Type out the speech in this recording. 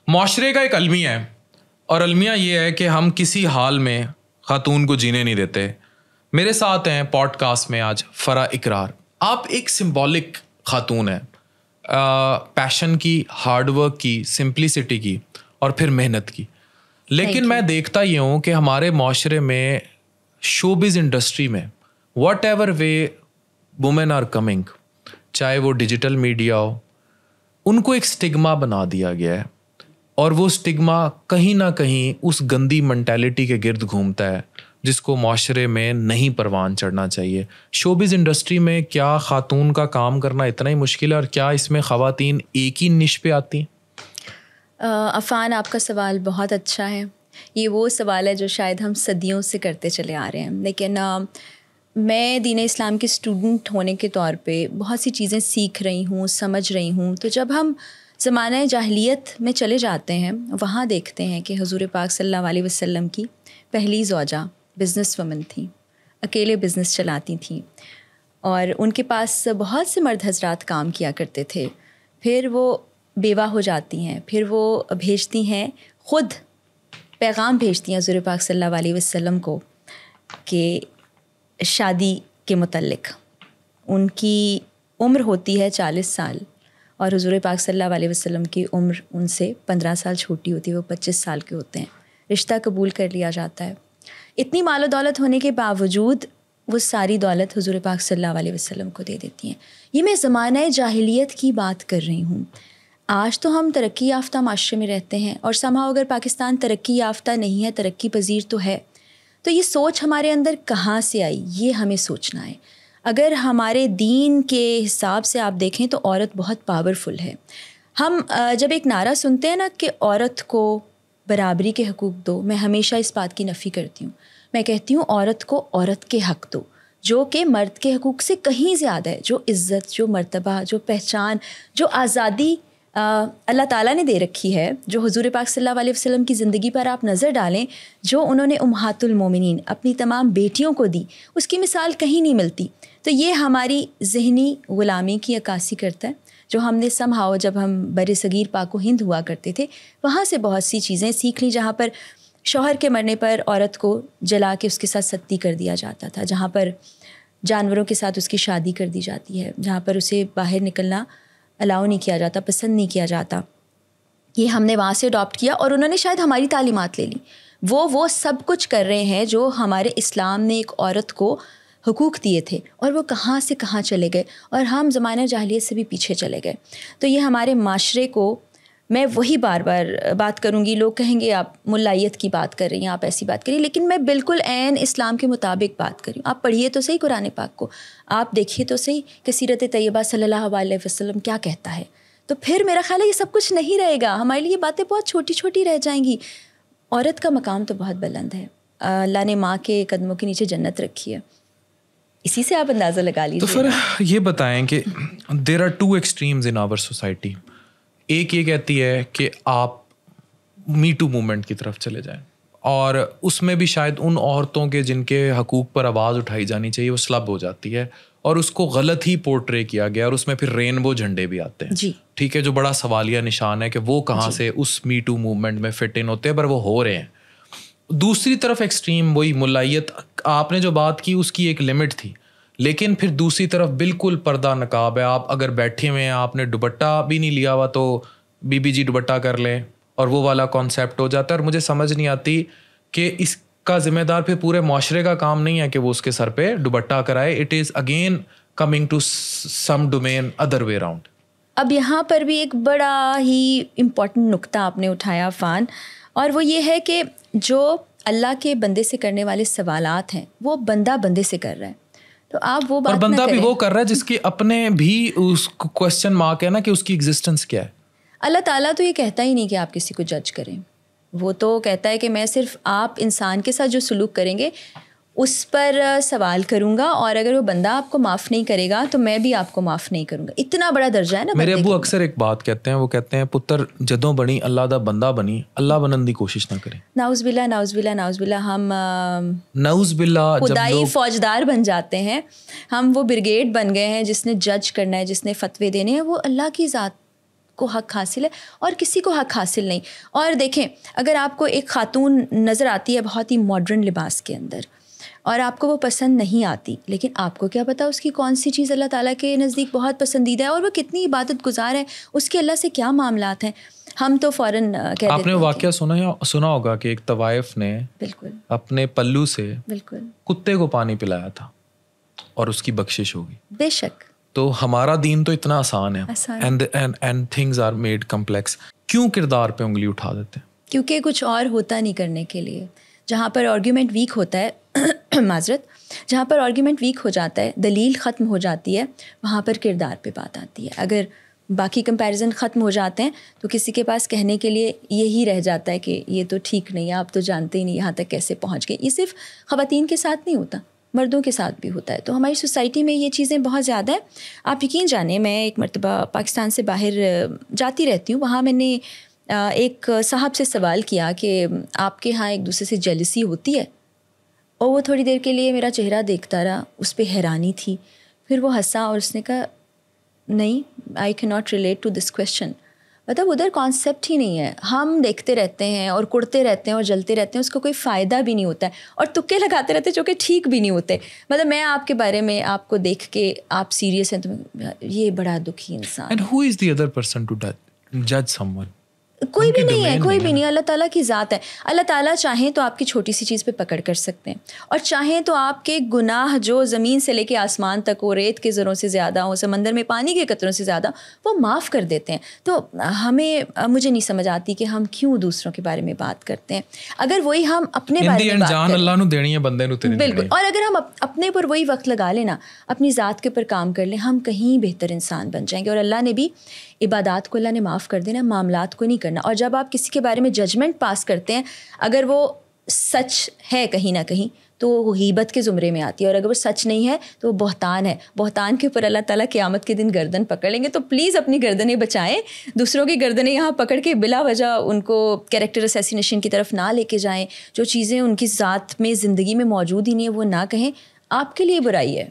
معاشرے کا ایک المیہ ہے, اور المیہ یہ ہے کہ ہم کسی حال میں خاتون کو جینے نہیں دیتے. میرے ساتھ ہیں پوڈ کاسٹ میں آج فرح اقرار. آپ ایک سمبولک خاتون ہیں, پیشن کی, ہارڈ ورک کی, سمپلسٹی کی, اور پھر محنت کی. لیکن میں دیکھتا یہ ہوں کہ ہمارے معاشرے میں شوبز انڈسٹری میں whatever way women are coming, چاہے وہ ڈیجیٹل میڈیا ہو, ان کو ایک سٹگما بنا دیا گیا ہے, اور وہ سٹگما کہیں نہ کہیں اس گندی مینٹیلٹی کے گرد گھومتا ہے جس کو معاشرے میں نہیں پروان چڑھنا چاہیے. شوبز انڈسٹری میں کیا خاتون کا کام کرنا اتنا ہی مشکل ہے, اور کیا اس میں خواتین ایک ہی نش پہ آتی ہیں؟ عفان, آپ کا سوال بہت اچھا ہے. یہ وہ سوال ہے جو شاید ہم صدیوں سے کرتے چلے آ رہے ہیں, لیکن میں دین اسلام کے اسٹوڈنٹ ہونے کے طور پہ بہت سی چیزیں سیکھ رہی ہوں, سمجھ رہی ہوں. تو جب ہم زمانہ جاہلیت میں چلے جاتے ہیں, وہاں دیکھتے ہیں کہ حضور پاک صلی اللہ علیہ وسلم کی پہلی زوجہ بزنس وومن تھیں, اکیلے بزنس چلاتی تھیں, اور ان کے پاس بہت سے مرد حضرات کام کیا کرتے تھے. پھر وہ بیوہ ہو جاتی ہیں, پھر وہ بھیجتی ہیں, خود پیغام بھیجتی ہیں حضور پاک صلی اللہ علیہ وسلم کو کہ شادی کے متعلق. ان کی عمر ہوتی ہے 40 سال, اور حضور پاک صلی اللہ علیہ وسلم کی عمر ان سے 15 سال چھوٹی ہوتی ہے, وہ 25 سال کے ہوتے ہیں. رشتہ قبول کر لیا جاتا ہے. اتنی مال و دولت ہونے کے باوجود وہ ساری دولت حضور پاک صلی اللہ علیہ وسلم کو دے دیتی ہیں. یہ میں زمانہ جاہلیت کی بات کر رہی ہوں. آج تو ہم ترقی یافتہ معاشرے میں رہتے ہیں, اور سمہاؤ اگر پاکستان ترقی یافتہ نہیں ہے, ترقی پذیر تو ہے, تو یہ سوچ ہمارے اندر کہاں سے آئی, یہ ہمیں سوچنا ہے. اگر ہمارے دین کے حساب سے آپ دیکھیں تو عورت بہت پاورفل ہے. ہم جب ایک نعرہ سنتے ہیں نا کہ عورت کو برابری کے حقوق دو, میں ہمیشہ اس بات کی نفی کرتی ہوں. میں کہتی ہوں عورت کو عورت کے حق دو, جو کہ مرد کے حقوق سے کہیں زیادہ ہے. جو عزت, جو مرتبہ, جو پہچان, جو آزادی اللہ تعالیٰ نے دے رکھی ہے, جو حضور پاک صلی اللہ علیہ وسلم کی زندگی پر آپ نظر ڈالیں, جو انہوں نے امہات المومنین اپنی تمام بیٹیوں کو دی, اس کی مثال کہیں نہیں ملتی. تو یہ ہماری ذہنی غلامی کی عکاسی کرتا ہے, جو ہم نے سمہاؤ جب ہم بر صغیر پاک و ہند ہوا کرتے تھے, وہاں سے بہت سی چیزیں سیکھ لی. جہاں پر شوہر کے مرنے پر عورت کو جلا کے اس کے ساتھ ستی کر دیا جاتا تھا, جہاں پر جانوروں کے ساتھ اس کی شادی کر دی جاتی ہے, جہاں پر اسے باہر نکلنا الاؤ نہیں کیا جاتا, پسند نہیں کیا جاتا, یہ ہم نے وہاں سے اڈاپٹ کیا, اور انہوں نے شاید ہماری تعلیمات لے لی. وہ سب کچھ کر رہے ہیں جو ہمارے اسلام نے ایک عورت کو حقوق دیے تھے, اور وہ کہاں سے کہاں چلے گئے, اور ہم زمانہ جاہلیت سے بھی پیچھے چلے گئے. تو یہ ہمارے معاشرے کو, میں وہی بار بار بات کروں گی, لوگ کہیں گے آپ ملائیت کی بات کر رہی ہیں, آپ ایسی بات کریے, لیکن میں بالکل عین اسلام کے مطابق بات کر رہی ہوں. آپ پڑھیے تو صحیح قرآن پاک کو, آپ دیکھیے تو صحیح کہ سیرت طیبہ صلی اللہ علیہ وسلم کیا کہتا ہے. تو پھر میرا خیال ہے یہ سب کچھ نہیں رہے گا, ہمارے لیے یہ باتیں بہت چھوٹی چھوٹی رہ جائیں گی. عورت کا مقام تو بہت بلند ہے, اللہ نے ماں کے قدموں کے نیچے جنت رکھی ہے, اسی سے آپ اندازہ لگا لیجیے. تو پھر یہ بتائیں کہ there are two extremes in our society. ایک یہ کہتی ہے کہ آپ می ٹو موومنٹ کی طرف چلے جائیں, اور اس میں بھی شاید ان عورتوں کے جن کے حقوق پر آواز اٹھائی جانی چاہیے وہ سلب ہو جاتی ہے, اور اس کو غلط ہی پورٹرے کیا گیا, اور اس میں پھر رینبو جھنڈے بھی آتے ہیں. جی ٹھیک ہے, جو بڑا سوالیہ نشان ہے کہ وہ کہاں سے اس می ٹو موومنٹ میں فٹ ان ہوتے ہیں, پر وہ ہو رہے ہیں. دوسری طرف ایکسٹریم وہی ملائیت, آپ نے جو بات کی اس کی ایک لمٹ تھی, لیکن پھر دوسری طرف بالکل پردہ نقاب ہے. آپ اگر بیٹھے ہوئے ہیں, آپ نے دوپٹہ بھی نہیں لیا ہوا, تو بی بی جی دوپٹہ کر لیں, اور وہ والا کانسیپٹ ہو جاتا ہے. اور مجھے سمجھ نہیں آتی کہ اس کا ذمہ دار پھر پورے معاشرے کا کام نہیں ہے کہ وہ اس کے سر پہ دوپٹہ کرائے. It is again coming to some domain other way around. اب یہاں پر بھی ایک بڑا ہی امپورٹنٹ نقطہ آپ نے اٹھایا فان, اور وہ یہ ہے کہ جو اللہ کے بندے سے کرنے والے سوالات ہیں وہ بندہ بندے سے کر رہا ہے. تو آپ وہ بات, اور بندہ بھی وہ کر رہا ہے جس کے اپنے بھی اس کوسچن مارک ہے نا کہ اس کی ایگزسٹنس کیا ہے. اللہ تعالیٰ تو یہ کہتا ہی نہیں کہ آپ کسی کو جج کریں, وہ تو کہتا ہے کہ میں صرف آپ انسان کے ساتھ جو سلوک کریں گے اس پر سوال کروں گا, اور اگر وہ بندہ آپ کو معاف نہیں کرے گا تو میں بھی آپ کو معاف نہیں کروں گا. اتنا بڑا درجہ ہے نا. میرے ابو اکثر ایک بات کہتے ہیں, وہ کہتے ہیں پتر جدوں بنی اللہ دا بندہ بنی, اللہ بنن دی کوشش نہ کریں. نعوذ باللہ نعوذ باللہ نعوذ باللہ. ہم نعوذ باللہ خدائی فوجدار بن جاتے ہیں, ہم وہ بریگیڈ بن گئے ہیں جس نے جج کرنا ہے, جس نے فتوے دینے ہیں. وہ اللہ کی ذات کو حق حاصل ہے اور کسی کو حق حاصل نہیں. اور دیکھیں اگر آپ کو ایک خاتون نظر آتی ہے بہت ہی ماڈرن لباس کے اندر اور آپ کو وہ پسند نہیں آتی, لیکن آپ کو کیا پتہ اس کی کون سی چیز اللہ تعالیٰ کے نزدیک بہت پسندیدہ ہے اور وہ کتنی عبادت گزار ہے, اس کے اللہ سے کیا معاملات ہیں. ہم تو فوراً کہہ دیتے ہیں. آپ نے واقعہ سنا ہوگا کہ ایک طوائف نے بالکل اپنے پلو سے بالکل کتے کو پانی پلایا تھا اور اس کی بخشش ہوگی. بے شک. تو ہمارا دین تو اتنا آسان ہے and things are made complex. کیوں کردار پہ انگلی اٹھا دیتے ہیں؟ کیونکہ کچھ اور ہوتا نہیں کرنے کے لیے. جہاں پر آرگیومنٹ ویک ہوتا ہے معذرت, جہاں پر آرگیومنٹ ویک ہو جاتا ہے, دلیل ختم ہو جاتی ہے, وہاں پر کردار پہ بات آتی ہے. اگر باقی کمپیریزن ختم ہو جاتے ہیں تو کسی کے پاس کہنے کے لیے یہی رہ جاتا ہے کہ یہ تو ٹھیک نہیں ہے, آپ تو جانتے ہی نہیں یہاں تک کیسے پہنچ گئے. یہ صرف خواتین کے ساتھ نہیں ہوتا, مردوں کے ساتھ بھی ہوتا ہے. تو ہماری سوسائٹی میں یہ چیزیں بہت زیادہ ہیں. آپ یقین جانیں میں ایک مرتبہ پاکستان سے باہر جاتی رہتی ہوں, وہاں میں نے ایک صاحب سے سوال کیا کہ آپ کے ہاں ایک دوسرے سے جیلسی ہوتی ہے؟ اور وہ تھوڑی دیر کے لیے میرا چہرہ دیکھتا رہا, اس پہ حیرانی تھی. پھر وہ ہنسا اور اس نے کہا نہیں, I can not relate to this question. مطلب ادھر کانسیپٹ ہی نہیں ہے. ہم دیکھتے رہتے ہیں اور کڑتے رہتے ہیں اور جلتے رہتے ہیں, اس کو کوئی فائدہ بھی نہیں ہوتا ہے, اور تکے لگاتے رہتے ہیں جو کہ ٹھیک بھی نہیں ہوتے. مطلب میں آپ کے بارے میں آپ کو دیکھ کے آپ سیریس ہیں تو یہ بڑا دکھی انسان. And who is the other person to جج سم ون؟ کوئی بھی نہیں ہے, کوئی بھی نہیں. اللہ تعالیٰ کی ذات ہے. اللہ تعالیٰ چاہیں تو آپ کی چھوٹی سی چیز پہ پکڑ کر سکتے ہیں, اور چاہیں تو آپ کے گناہ جو زمین سے لے کے آسمان تک ہو, ریت کے ذروں سے زیادہ ہو, سمندر میں پانی کے قطروں سے زیادہ, وہ معاف کر دیتے ہیں. تو مجھے نہیں سمجھ آتی کہ ہم کیوں دوسروں کے بارے میں بات کرتے ہیں. اگر وہی ہم اپنے بارے میں بات جان اللہ نو دینی ہے بندے نو تیری بالکل, اور اگر ہم اپنے پر وہی وقت لگا لینا, اپنی ذات کے اوپر کام کر لیں, ہم کہیں بہتر انسان بن جائیں گے. اور اللہ نے بھی عبادات کو اللہ نے معاف کر دینا, معاملات کو نہیں کرنا. اور جب آپ کسی کے بارے میں ججمنٹ پاس کرتے ہیں, اگر وہ سچ ہے کہیں نہ کہیں تو وہ غیبت کے زمرے میں آتی ہے, اور اگر وہ سچ نہیں ہے تو وہ بہتان ہے. بہتان کے اوپر اللہ تعالیٰ قیامت کے دن گردن پکڑ لیں گے. تو پلیز اپنی گردنیں بچائیں, دوسروں کی گردنیں یہاں پکڑ کے بلا وجہ ان کو کیریکٹر اسیسینیشن کی طرف نہ لے کے جائیں. جو چیزیں ان کی ذات میں زندگی میں موجود ہی نہیں ہے وہ نہ کہیں, آپ کے لیے برائی ہے.